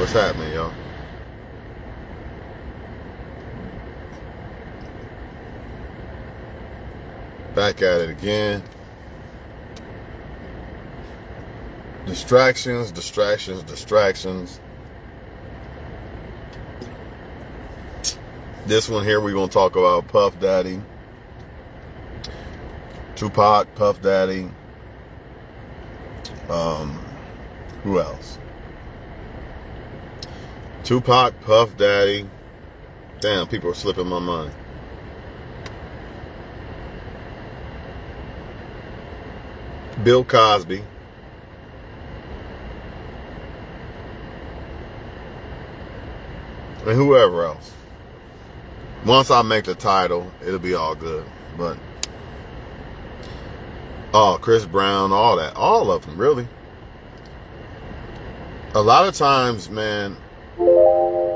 What's happening, y'all? Back at it again. Distractions. This one here, we're going to talk about Puff Daddy, Tupac, Puff Daddy. Who else? Tupac, Puff Daddy. Damn, people are slipping my mind. Bill Cosby. And whoever else. Once I make the title, it'll be all good. But Chris Brown, all that, all of them, really. A lot of times, man,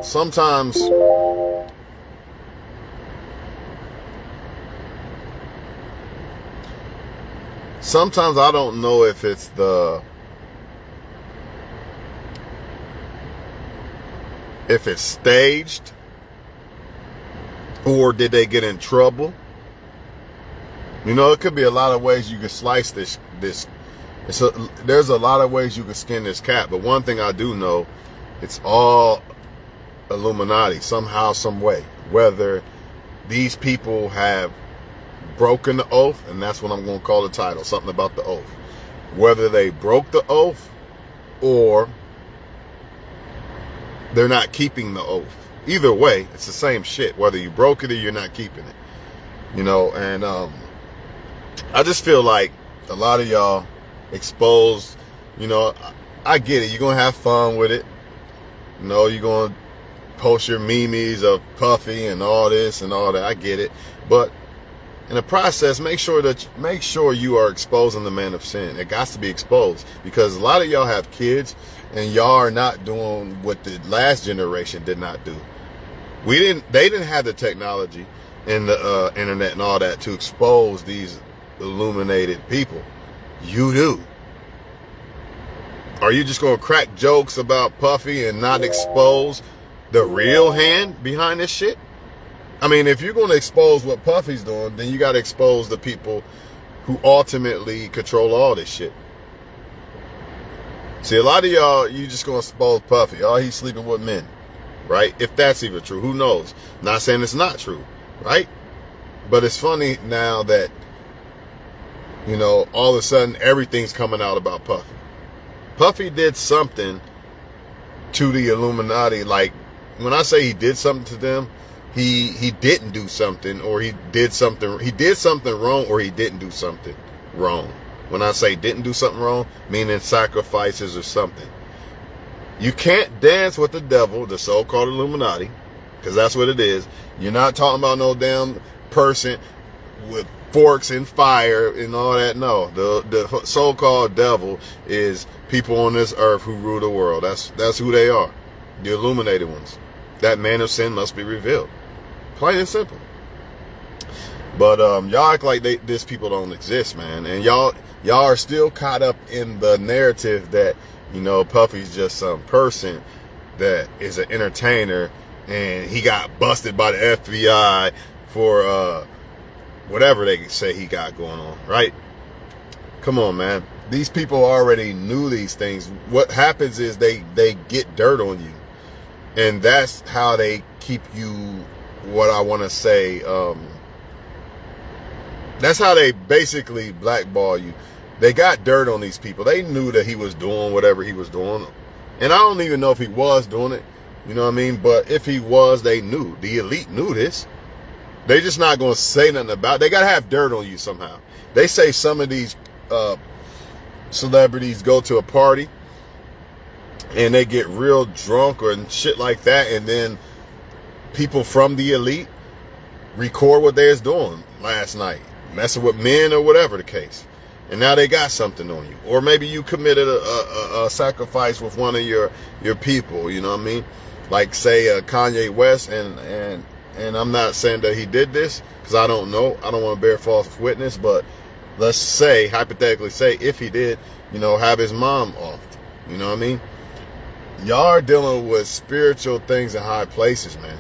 sometimes I don't know if it's staged, or did they get in trouble? You know, it could be a lot of ways you could slice this. There's a lot of ways you could skin this cat, but one thing I do know, it's all Illuminati somehow, some way. Whether these people have broken the oath, and that's what I'm going to call the title, something about the oath. Whether they broke the oath or they're not keeping the oath. Either way, it's the same shit. Whether you broke it or you're not keeping it. You know, and I just feel like a lot of y'all exposed, you know, I get it. You're going to have fun with it. You know, you're going to post your memes of Puffy and all this and all that. I get it. But in the process, make sure you are exposing the man of sin. It got to be exposed, because a lot of y'all have kids and y'all are not doing what the last generation did not do. They didn't have the technology and the internet and all that to expose these illuminated people. You do. Are you just going to crack jokes about Puffy and not expose the real hand behind this shit? I mean, if you're going to expose what Puffy's doing, then you got to expose the people who ultimately control all this shit. See, a lot of y'all, you just going to expose Puffy. Oh, he's sleeping with men, right? If that's even true, who knows? Not saying it's not true, right? But it's funny now that, you know, all of a sudden everything's coming out about Puffy. Puffy did something to the Illuminati. Like, when I say he did something to them, he didn't do something, or he did something wrong, or he didn't do something wrong. When I say didn't do something wrong, meaning sacrifices or something. You can't dance with the devil, the so-called Illuminati, because that's what it is. You're not talking about no damn person with forks and fire and all that. No, the so-called devil is people on this earth who rule the world. That's who they are, the illuminated ones. That man of sin must be revealed, plain and simple. But y'all act like these people don't exist, man, and y'all are still caught up in the narrative that, you know, Puffy's just some person that is an entertainer and he got busted by the FBI for whatever they say he got going on, right? Come on, man. These people already knew these things. What happens is they get dirt on you, and that's how they keep you, what I want to say, that's how they basically blackball you. They got dirt on these people. They knew that he was doing whatever he was doing, and I don't even know if he was doing it, you know what I mean? But if he was, they knew. The elite knew this. They just not going to say nothing about it. They got to have dirt on you somehow. They say some of these celebrities go to a party and they get real drunk or shit like that, and then people from the elite record what they was doing last night, messing with men or whatever the case, and now they got something on you. Or maybe you committed a sacrifice with one of your people, you know what I mean? Like, say Kanye West, and I'm not saying that he did this, because I don't know. I don't want to bear false witness, but let's say, hypothetically say, if he did, you know, have his mom off, you know what I mean? Y'all are dealing with spiritual things in high places, man.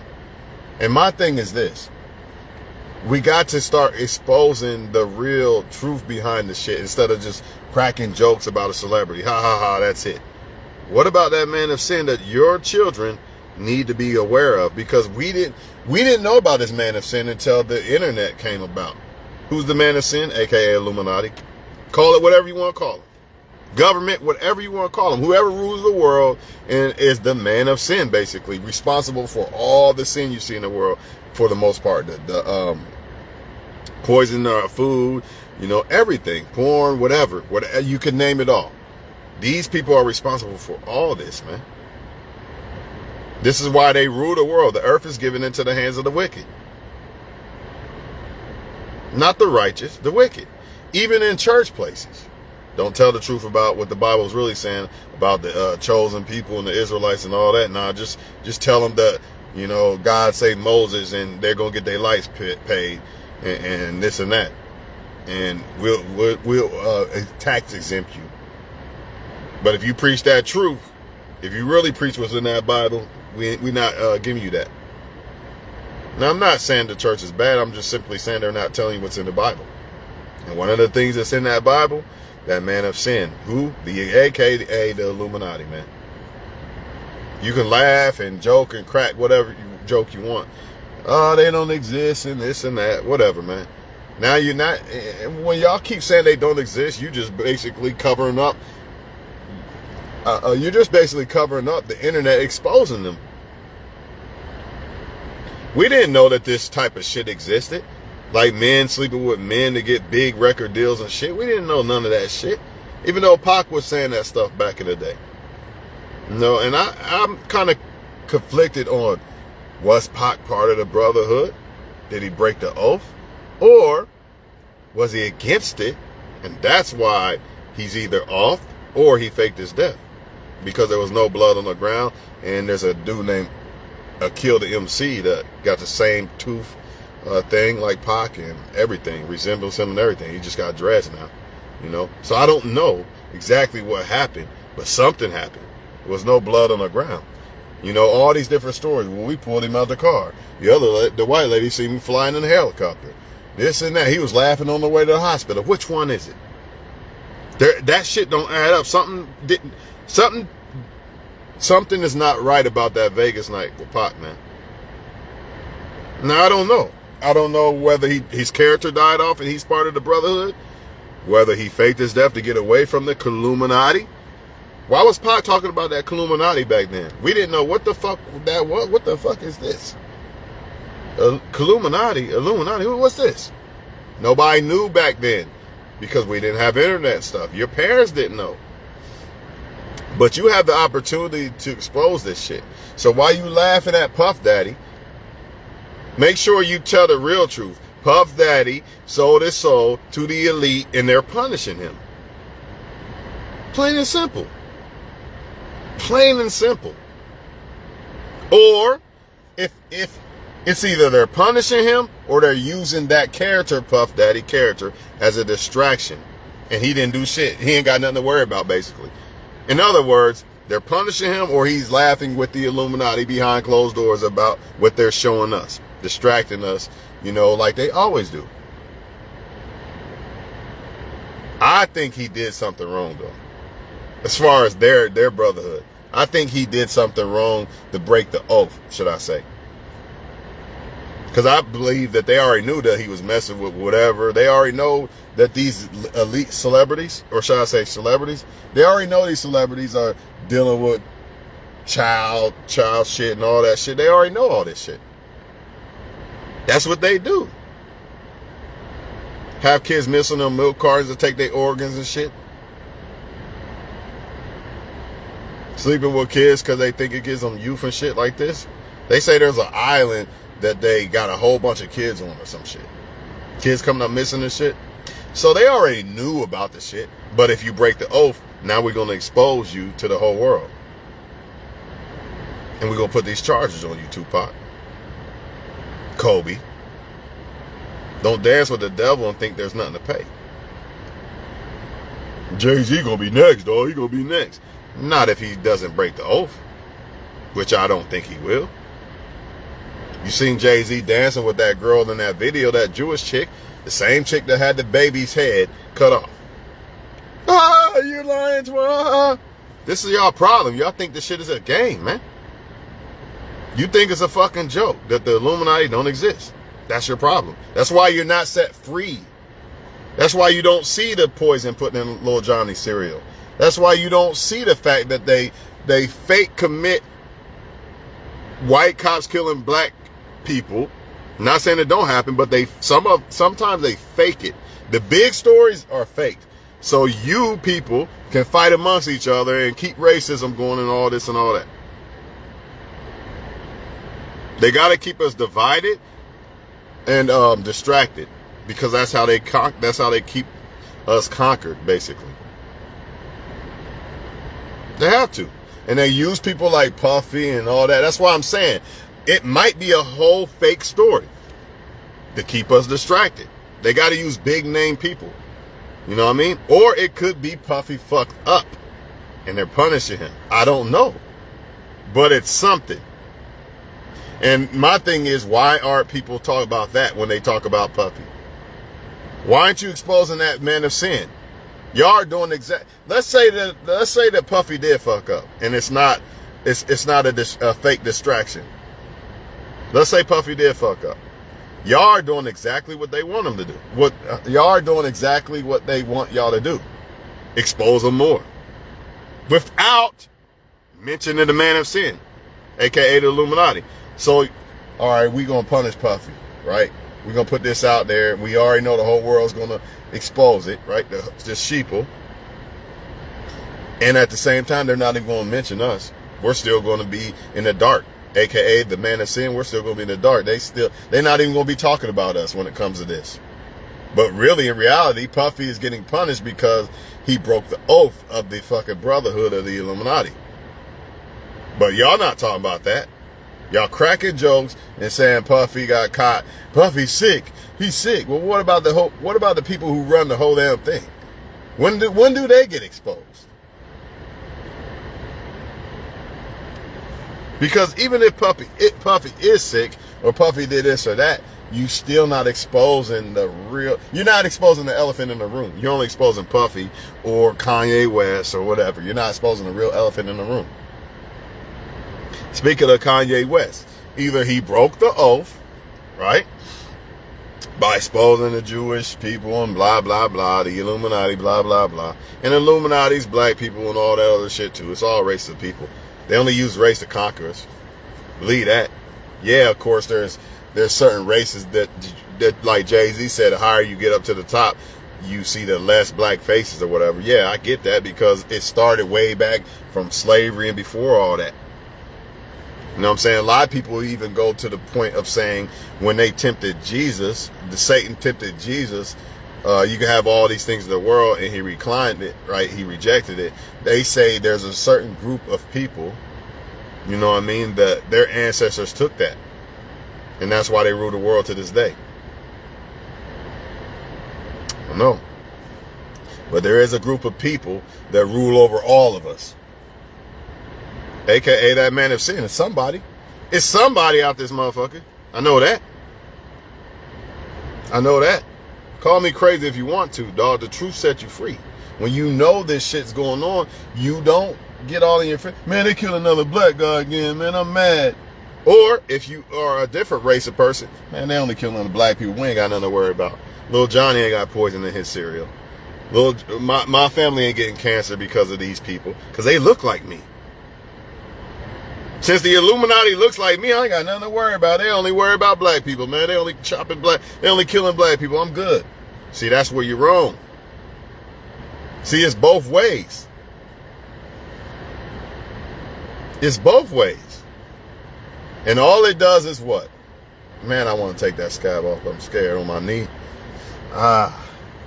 And my thing is this. We got to start exposing the real truth behind the shit instead of just cracking jokes about a celebrity. Ha ha ha, that's it. What about that man of sin that your children need to be aware of? Because we didn't know about this man of sin until the internet came about. Who's the man of sin? AKA Illuminati. Call it whatever you want to call him. Government, whatever you want to call him. Whoever rules the world and is the man of sin, basically. Responsible for all the sin you see in the world for the most part. The poison food, everything. Porn, whatever. You can name it all. These people are responsible for all this, man. This is why they rule the world. The earth is given into the hands of the wicked. Not the righteous, the wicked. Even in church places. Don't tell the truth about what the Bible is really saying about the chosen people and the Israelites and all that. Nah, just tell them that, God saved Moses and they're going to get their lights paid and this and that. And we'll tax exempt you. But if you preach that truth, if you really preach what's in that Bible, we're not giving you that. Now, I'm not saying the church is bad. I'm just simply saying they're not telling you what's in the Bible. And one of the things that's in that Bible, that man of sin, who? The AKA the Illuminati, man. You can laugh and joke and crack whatever joke you want. Oh, they don't exist and this and that, whatever, man. Now you're not, when y'all keep saying they don't exist, you just basically covering up. You're just basically covering up the internet, exposing them. We didn't know that this type of shit existed. Like men sleeping with men to get big record deals and shit. We didn't know none of that shit. Even though Pac was saying that stuff back in the day. And I'm kind of conflicted on, was Pac part of the Brotherhood? Did he break the oath? Or was he against it? And that's why he's either off or he faked his death. Because there was no blood on the ground. And there's a dude named Kill the MC that got the same tooth thing like Pac and everything, resembles him and everything. He just got dreads now, So I don't know exactly what happened, but something happened. There was no blood on the ground. All these different stories. When we pulled him out the car, the white lady seen me flying in a helicopter. This and that. He was laughing on the way to the hospital. Which one is it? That shit don't add up. Something is not right about that Vegas night with Pac, man. Now, I don't know. I don't know whether his character died off and he's part of the Brotherhood. Whether he faked his death to get away from the Illuminati. Why was Pac talking about that Illuminati back then? We didn't know what the fuck that was. What the fuck is this? Illuminati? What's this? Nobody knew back then because we didn't have internet stuff. Your parents didn't know. But you have the opportunity to expose this shit. So while you laughing at Puff Daddy, make sure you tell the real truth. Puff Daddy sold his soul to the elite and they're punishing him. Plain and simple. Plain and simple. Or if it's either they're punishing him or they're using that character, Puff Daddy character, as a distraction. And he didn't do shit. He ain't got nothing to worry about, basically. In other words, they're punishing him or he's laughing with the Illuminati behind closed doors about what they're showing us, distracting us, like they always do. I think he did something wrong, though. As far as their brotherhood. I think he did something wrong to break the oath, should I say. Because I believe that they already knew that he was messing with whatever. They already know that these elite celebrities, or should I say celebrities, they already know these celebrities are dealing with child shit and all that shit. They already know all this shit. That's what they do. Have kids missing them milk cartons to take their organs and shit. Sleeping with kids because they think it gives them youth and shit like this. They say there's an island that they got a whole bunch of kids on or some shit. Kids coming up missing and shit. So they already knew about the shit. But if you break the oath, now we're going to expose you to the whole world. And we're going to put these charges on you, Tupac. Kobe. Don't dance with the devil and think there's nothing to pay. Jay-Z going to be next, dog. He going to be next. Not if he doesn't break the oath. which I don't think he will. You seen Jay-Z dancing with that girl in that video, that Jewish chick, the same chick that had the baby's head cut off. Ah, you're lying to her. This is y'all problem. Y'all think this shit is a game, man. You think it's a fucking joke that the Illuminati don't exist. That's your problem. That's why you're not set free. That's why you don't see the poison put in Lil Johnny's cereal. That's why you don't see the fact that they fake commit white cops killing black people. I'm not saying it don't happen, but sometimes they fake it. The big stories are faked. So you people can fight amongst each other and keep racism going and all this and all that. They got to keep us divided and distracted, because that's how they keep us conquered, basically. They have to. And they use people like Puffy and all that. That's why I'm saying it might be a whole fake story to keep us distracted. They got to use big name people. You know what I mean? Or it could be Puffy fucked up and they're punishing him. I don't know. But it's something. And my thing is, why aren't people talking about that when they talk about Puffy? Why aren't you exposing that man of sin? Y'all are doing let's say that Puffy did fuck up and it's not a fake distraction. Let's say Puffy did fuck up. Y'all are doing exactly what they want him to do. Y'all are doing exactly what they want y'all to do. Expose them more. Without mentioning the man of sin, aka the Illuminati. So, all right, we gonna punish Puffy, right? We're gonna put this out there. We already know the whole world's gonna expose it, right? The sheeple. And at the same time, they're not even gonna mention us. We're still gonna be in the dark. AKA the man of sin, we're still going to be in the dark. They're not even going to be talking about us when it comes to this. But really, in reality, Puffy is getting punished because he broke the oath of the fucking brotherhood of the Illuminati. But y'all not talking about that. Y'all cracking jokes and saying Puffy got caught. Puffy's sick. He's sick. Well, what about the people who run the whole damn thing? When do they get exposed? Because even if Puffy is sick or Puffy did this or that, you still not exposing you're not exposing the elephant in the room. You're only exposing Puffy or Kanye West or whatever. You're not exposing the real elephant in the room. Speaking of Kanye West, either he broke the oath, right? By exposing the Jewish people and blah, blah, blah, the Illuminati, blah, blah, blah. And Illuminati's black people and all that other shit too. It's all races of people. They only use race to conquer us. Believe that. Yeah, of course, there's certain races that like Jay-Z said, the higher you get up to the top, you see the less black faces or whatever. Yeah, I get that because it started way back from slavery and before all that. You know what I'm saying? A lot of people even go to the point of saying when they tempted Jesus, Satan tempted Jesus, you can have all these things in the world, and he reclined it, right? He rejected it. They say there's a certain group of people, you know what I mean, that their ancestors took that. And that's why they rule the world to this day. I don't know. But there is a group of people that rule over all of us. AKA that man of sin. It's somebody. It's somebody out this motherfucker. I know that. I know that. Call me crazy if you want to, dog. The truth set you free. When you know this shit's going on, you don't get all in your face. Man, they killed another black guy again, man. I'm mad. Or if you are a different race of person, man, they only killing other black people. We ain't got nothing to worry about. Lil Johnny ain't got poison in his cereal. My family ain't getting cancer because of these people, because they look like me. Since the Illuminati looks like me, I ain't got nothing to worry about. They only worry about black people, man. They only chopping black. They only killing black people. I'm good. See, that's where you're wrong. See, it's both ways. It's both ways. And all it does is what? Man, I want to take that scab off. I'm scared on my knee.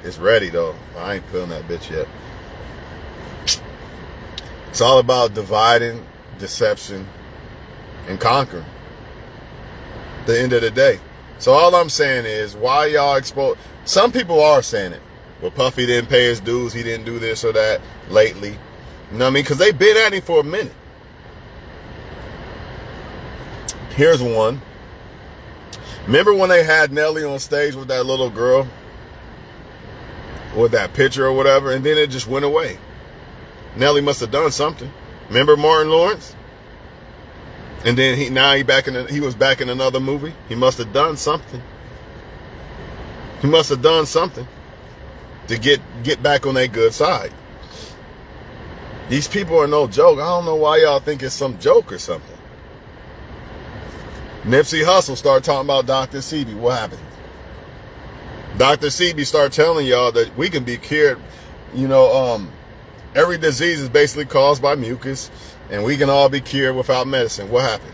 It's ready, though. I ain't feeling that bitch yet. It's all about dividing, deception, and conquering. At the end of the day. So all I'm saying is, why y'all expose? Some people are saying it. Well, Puffy didn't pay his dues. He didn't do this or that lately. You know what I mean? Because they've been at him for a minute. Here's one. Remember when they had Nelly on stage with that little girl? With that picture or whatever, and then it just went away. Nelly must have done something. Remember Martin Lawrence? And then he was back in another movie. He must have done something. He must have done something to get back on their good side. These people are no joke. I don't know why y'all think it's some joke or something. Nipsey Hussle started talking about Dr. Sebi. What happened? Dr. Sebi started telling y'all that we can be cured. Every disease is basically caused by mucus, and we can all be cured without medicine. What happened?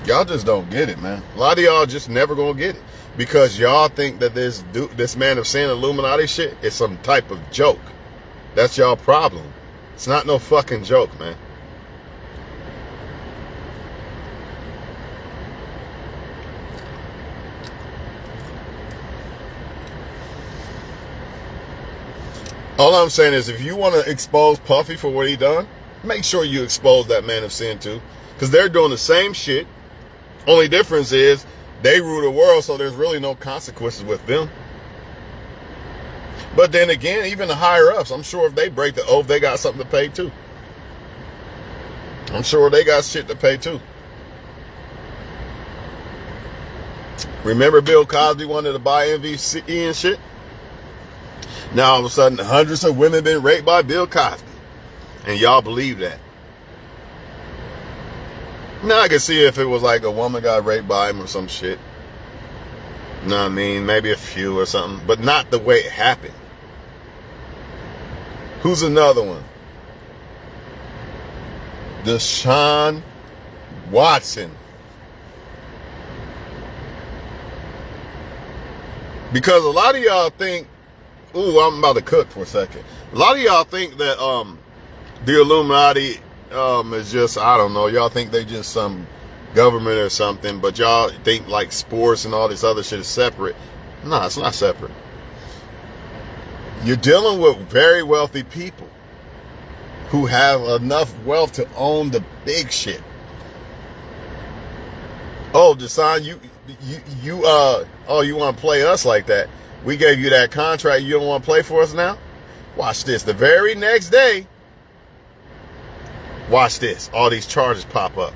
Y'all just don't get it, man. A lot of y'all just never gonna get it because y'all think that this man of sin Illuminati shit is some type of joke. That's y'all problem. It's not no fucking joke, man. All I'm saying is if you want to expose Puffy for what he done, make sure you expose that man of sin too. Because they're doing the same shit. Only difference is they rule the world, so there's really no consequences with them. But then again, even the higher ups, I'm sure if they break the oath, they got something to pay too. I'm sure they got shit to pay too. Remember Bill Cosby wanted to buy MVC and shit? Now all of a sudden, hundreds of women been raped by Bill Cosby. And y'all believe that. Now I can see if it was like a woman got raped by him or some shit. You know what I mean? Maybe a few or something. But not the way it happened. Who's another one? Deshaun Watson. Because a lot of y'all think, ooh, I'm about to cook for a second. A lot of y'all think that the Illuminati is just, I don't know, y'all think they just some government or something, but y'all think like sports and all this other shit is separate. No, it's not separate. You're dealing with very wealthy people who have enough wealth to own the big shit. Oh, Deshaun, you want to play us like that? We gave you that contract. You don't want to play for us now? Watch this. The very next day, watch this. All these charges pop up.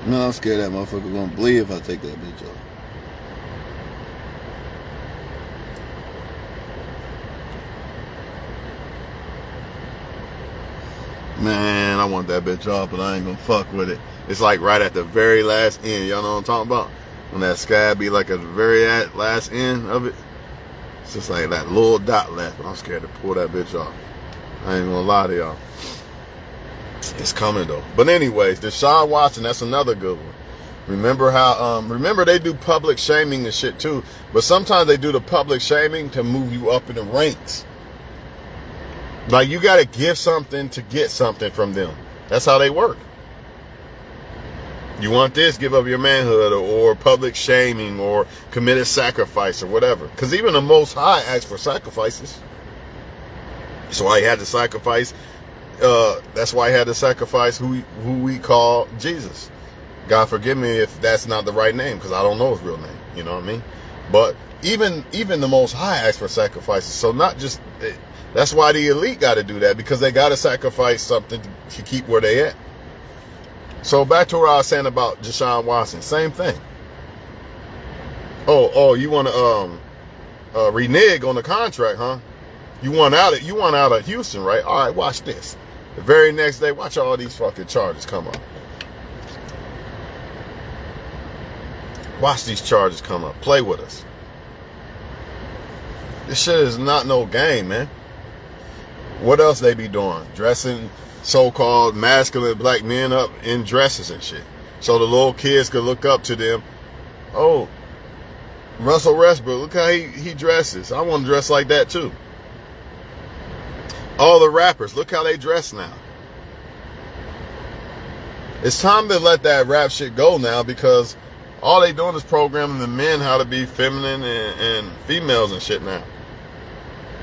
No, I'm scared that motherfucker gonna bleed if I take that bitch off. Man, I want that bitch off, but I ain't gonna fuck with it. It's like right at the very last end. Y'all know what I'm talking about? When that scab be like at the very last end of it. It's just like that little dot left. But I'm scared to pull that bitch off. I ain't gonna lie to y'all. It's coming though. But anyways, Deshaun Watson, that's another good one. Remember how, remember they do public shaming and shit too. But sometimes they do the public shaming to move you up in the ranks. Like you gotta give something to get something from them. That's how they work. You want this, give up your manhood, or public shaming, or committed sacrifice, or whatever. Because even the Most High asked for sacrifices. That's why he had to sacrifice. That's why he had to sacrifice who we call Jesus. God forgive me if that's not the right name, because I don't know his real name. You know what I mean? But even the Most High asked for sacrifices. So not just that's why the elite got to do that, because they got to sacrifice something to keep where they at. So back to what I was saying about Deshaun Watson, same thing. Oh, you want to renege on the contract, huh? You want out of Houston, right? All right, watch this. The very next day, watch all these fucking charges come up. Watch these charges come up. Play with us. This shit is not no game, man. What else they be doing? Dressing so-called masculine black men up in dresses and shit. So the little kids could look up to them. Oh, Russell Westbrook, look how he dresses. I want to dress like that too. All the rappers, look how they dress now. It's time to let that rap shit go now, because all they doing is programming the men how to be feminine and females and shit now.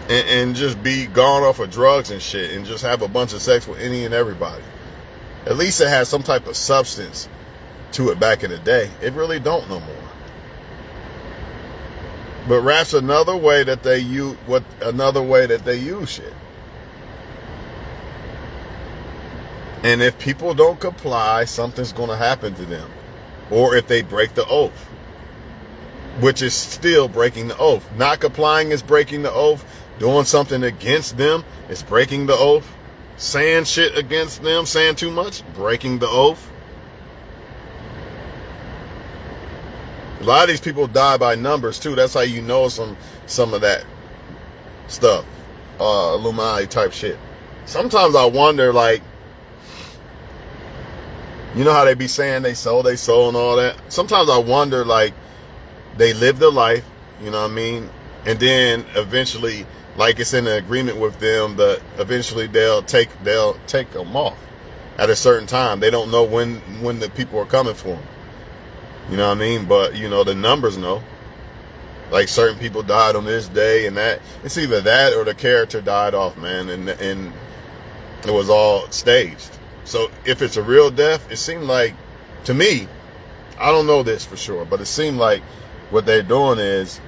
and just be gone off of drugs and shit and just have a bunch of sex with any and everybody. At least it has some type of substance to it back in the day. It really don't no more. But rap's another way that they use shit. And if people don't comply, something's going to happen to them. Or if they break the oath, which is still breaking the oath. Not complying is breaking the oath. Doing something against them is breaking the oath. Saying shit against them, saying too much, breaking the oath. A lot of these people die by numbers too. That's how you know some of that stuff. Illuminati type shit. Sometimes I wonder, like, you know how they be saying they sold their soul and all that? Sometimes I wonder, like, they live their life, you know what I mean? And then eventually, like it's in an agreement with them, but eventually they'll take them off at a certain time. They don't know when the people are coming for them. You know what I mean? But, you know, the numbers know. Like, certain people died on this day and that. It's either that or the character died off, man, and it was all staged. So if it's a real death, it seemed like, to me, I don't know this for sure, but it seemed like what they're doing is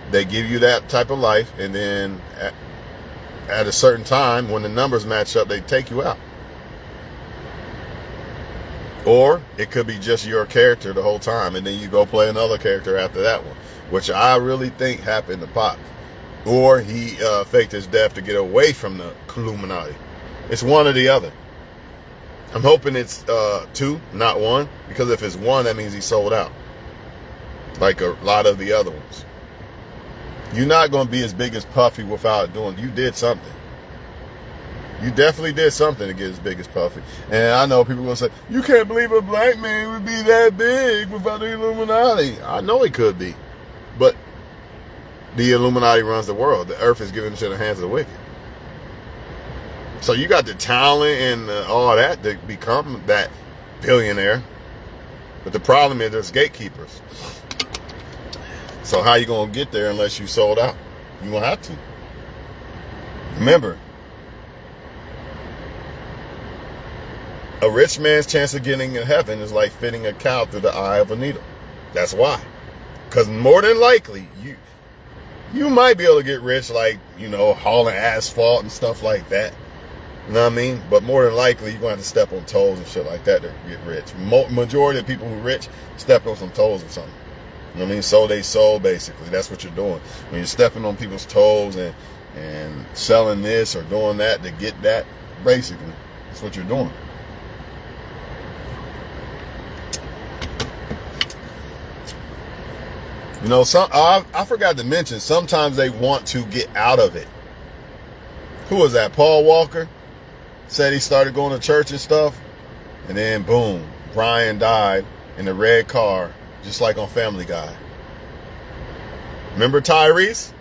they give you that type of life, and then at a certain time, when the numbers match up, they take you out. Or it could be just your character the whole time, and then you go play another character after that one, which I really think happened to Pac. Or he faked his death to get away from the Illuminati. It's one or the other. I'm hoping it's two, not one, because if it's one, that means he sold out, like a lot of the other ones. You're not going to be as big as Puffy without doing. You did something. You definitely did something to get as big as Puffy. And I know people will say, you can't believe a black man would be that big without the Illuminati. I know it could be. But the Illuminati runs the world. The earth is given into the hands of the wicked. So you got the talent and all that to become that billionaire. But the problem is there's gatekeepers. So how you going to get there unless you sold out? You won't have to. Remember, a rich man's chance of getting in heaven is like fitting a cow through the eye of a needle. That's why. Because more than likely, you might be able to get rich, like, you know, hauling asphalt and stuff like that. You know what I mean? But more than likely, you're going to have to step on toes and shit like that to get rich. Majority of people who are rich step on some toes or something. You know what I mean? So they sold, basically. That's what you're doing. When you're stepping on people's toes and selling this or doing that to get that, basically, that's what you're doing. You know, I forgot to mention, sometimes they want to get out of it. Who was that? Paul Walker said he started going to church and stuff, and then boom, Brian died in a red car, just like on Family Guy. Remember Tyrese?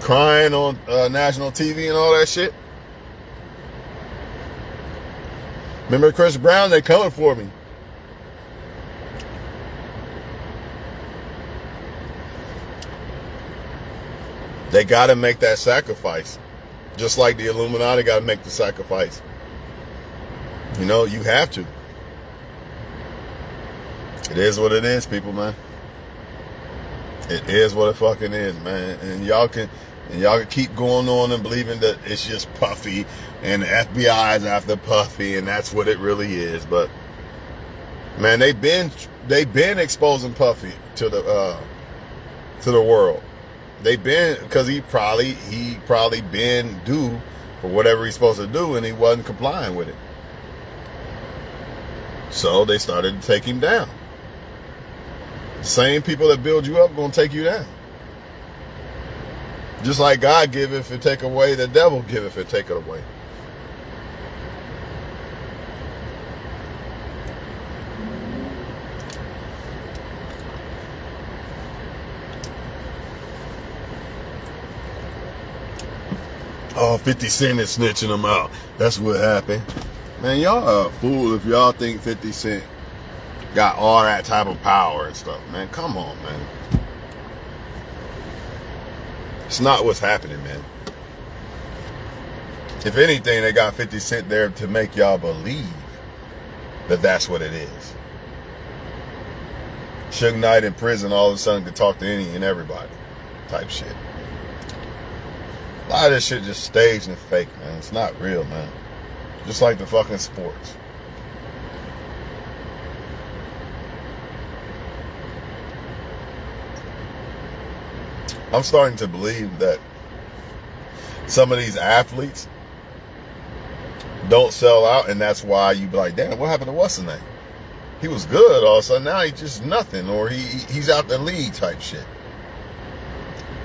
Crying on national TV and all that shit. Remember Chris Brown? They coming for me. They got to make that sacrifice. Just like the Illuminati got to make the sacrifice. You know, you have to. It is what it is, people, man. It is what it fucking is, man. And y'all can keep going on and believing that it's just Puffy and the FBI is after Puffy and that's what it really is. But man, they've been exposing Puffy to the world. They've been, because he probably been due for whatever he's supposed to do and he wasn't complying with it. So they started to take him down. Same people that build you up gonna take you down. Just like God giveth and take away, the devil giveth and take it away. Oh, 50 Cent is snitching them out. That's what happened. Man, y'all are a fool if y'all think 50 Cent got all that type of power and stuff, man. Come on, man. It's not what's happening, man. If anything, they got 50 Cent there to make y'all believe that that's what it is. Suge Knight in prison all of a sudden could talk to any and everybody type shit. A lot of this shit just staged and fake, man. It's not real, man. Just like the fucking sports. I'm starting to believe that some of these athletes don't sell out, and that's why you be like, damn, what happened to what's his name? He was good all of a sudden, now he's just nothing, or he's out the league type shit.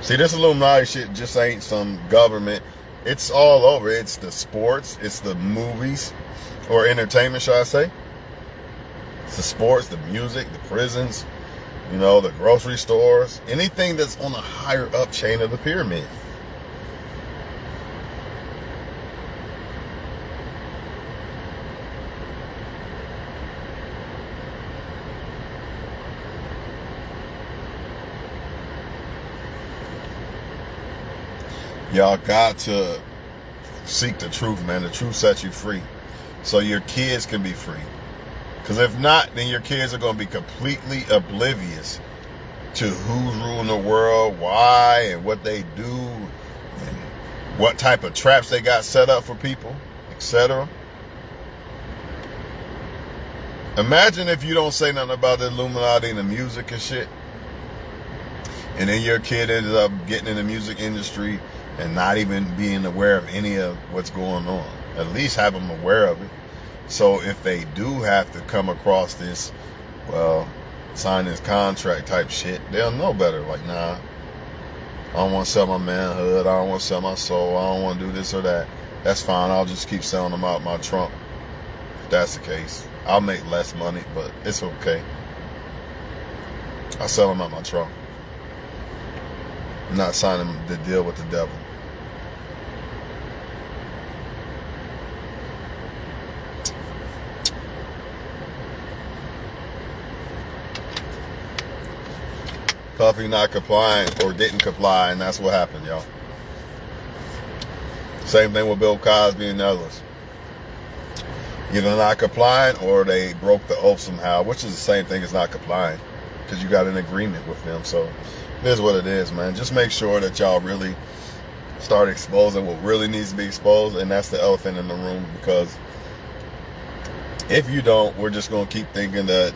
See, this Illuminati shit just ain't some government. It's all over. It's the sports, it's the movies, or entertainment, should I say. It's the sports, the music, the prisons, you know, the grocery stores, anything that's on a higher up chain of the pyramid. Y'all got to seek the truth, man. The truth sets you free. So your kids can be free. Because if not, then your kids are going to be completely oblivious to who's ruling the world, why, and what they do, and what type of traps they got set up for people, etc. Imagine if you don't say nothing about the Illuminati and the music and shit, and then your kid ended up getting in the music industry and not even being aware of any of what's going on. At least have them aware of it. So if they do have to come across this, well, sign this contract type shit, they'll know better. Like, nah, I don't want to sell my manhood. I don't want to sell my soul. I don't want to do this or that. That's fine. I'll just keep selling them out my trunk. If that's the case, I'll make less money, but it's okay. I'll sell them out my trunk. I'm not signing the deal with the devil. Puffy not complying, or didn't comply, and that's what happened, y'all. Same thing with Bill Cosby and others. Either not complying or they broke the oath somehow, which is the same thing as not complying, because you got an agreement with them. So it is what it is, man. Just make sure that y'all really start exposing what really needs to be exposed, and that's the elephant in the room. Because if you don't, we're just going to keep thinking that,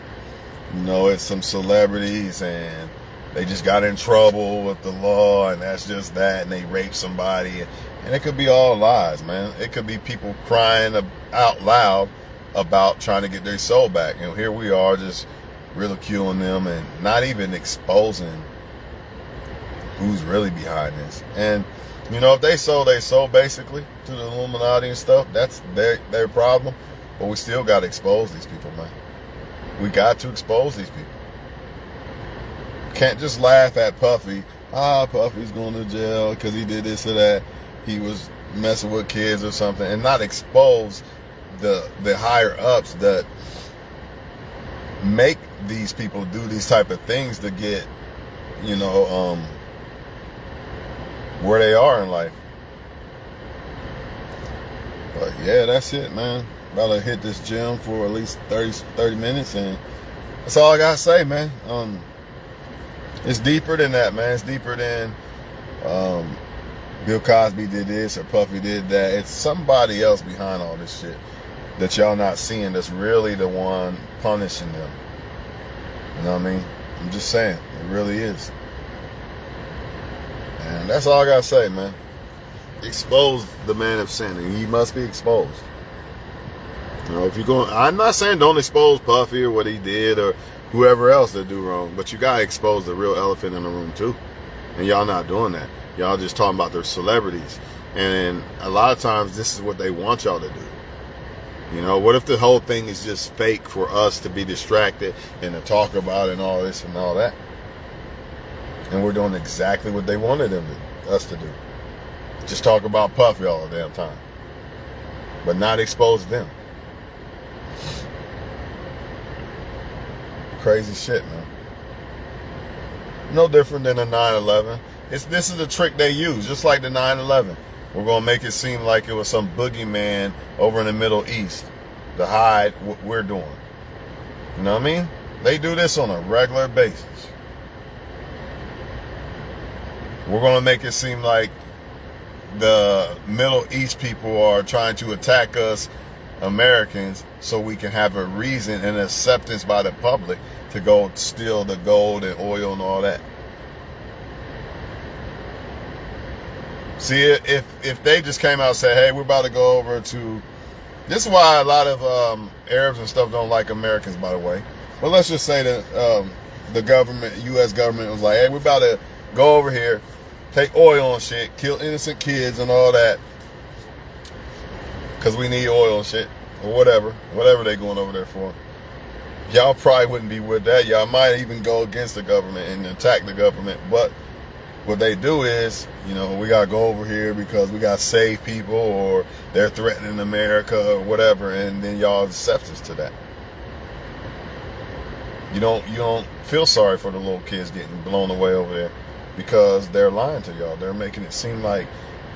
you know, it's some celebrities and they just got in trouble with the law, and that's just that, and they raped somebody, and it could be all lies, man. It could be people crying out loud about trying to get their soul back, and here we are just ridiculing them and not even exposing who's really behind this. And you know, if they sold basically to the Illuminati and stuff, that's their problem. But we still got to expose these people, man. We got to expose these people. Can't just laugh at Puffy. Puffy's going to jail because he did this or that. He was messing with kids or something, and not expose the higher ups that make these people do these type of things to get, you know, where they are in life. But yeah, that's it, man. About to hit this gym for at least 30 minutes, and that's all I gotta say, man. It's deeper than that, man. It's deeper than Bill Cosby did this or Puffy did that. It's somebody else behind all this shit that y'all not seeing, that's really the one punishing them. You know what I mean? I'm just saying, it really is. And that's all I gotta say, man. Expose the man of sin, and he must be exposed. You know, if you're going, I'm not saying don't expose Puffy or what he did or whoever else that do wrong, but you gotta expose the real elephant in the room too. And y'all not doing that. Y'all just talking about their celebrities. And a lot of times this is what they want y'all to do. You know, what if the whole thing is just fake for us to be distracted and to talk about it and all this and all that? And we're doing exactly what they wanted us to do. Just talk about Puffy all the damn time. But not expose them. crazy shit, man. No different than a 9/11. This is the trick they use, just like the 9/11. We're going to make it seem like it was some boogeyman over in the Middle East to hide what we're doing. You know what I mean? They do this on a regular basis. We're going to make it seem like the Middle East people are trying to attack us Americans so we can have a reason and acceptance by the public to go steal the gold and oil and all that. See, if they just came out and said, hey, we're about to go over to... This is why a lot of Arabs and stuff don't like Americans, by the way. But let's just say that the government, U.S. government was like, hey, we're about to go over here, take oil and shit, kill innocent kids and all that, because we need oil and shit, or whatever they going over there for. Y'all probably wouldn't be with that. Y'all might even go against the government and attack the government. But what they do is, you know, we got to go over here because we got to save people, or they're threatening America or whatever, and then y'all accept us to that. You don't feel sorry for the little kids getting blown away over there because they're lying to y'all. They're making it seem like,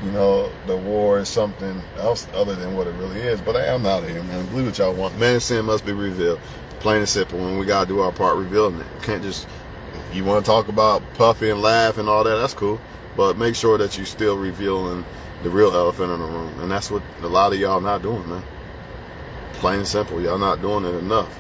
you know, the war is something else other than what it really is. But hey, I'm out of here, man. Believe what y'all want. Man and sin must be revealed. Plain and simple. When we got to do our part revealing it. You can't just... You want to talk about Puffy and laugh and all that, that's cool. But make sure that you still revealing the real elephant in the room. And that's what a lot of y'all not doing, man. Plain and simple. Y'all not doing it enough.